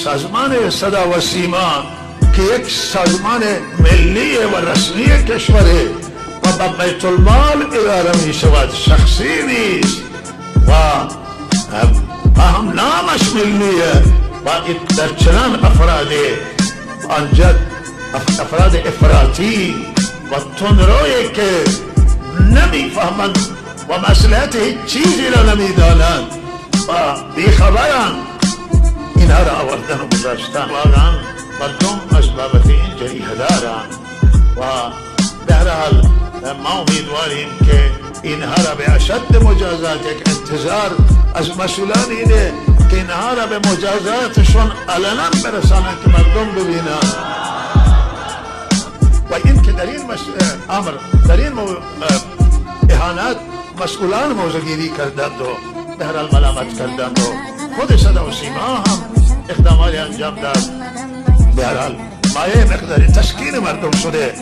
سازمان صدا و سیما که یک سازمان ملی و رسمی کشوره و با بیت المال اداره می شود، شخصی نیست و هم نامش ملیه و در چنان افراد افراطی و تندروی که نمیفهمند و مصلحت هیچ چیزی را نمیدانند و بیخبرند، اینها را آوردن و گذاشتن. واقعا مردم از بابت این جریحه دارند و به هر حال ما امیدواریم که اینها را به اشد مجازات، یک انتظار از مسئولان اینه که اینها را به مجازاتشون علنا برسانند که مردم ببینند و این که در این امر در این اهانت مسئولان موضوعگیری کردند و به هر حال ملامت کردند و خود صدا و سیما هم اقداماتی انجام داد. به هر حال مایه مقداری تسکین مردم شده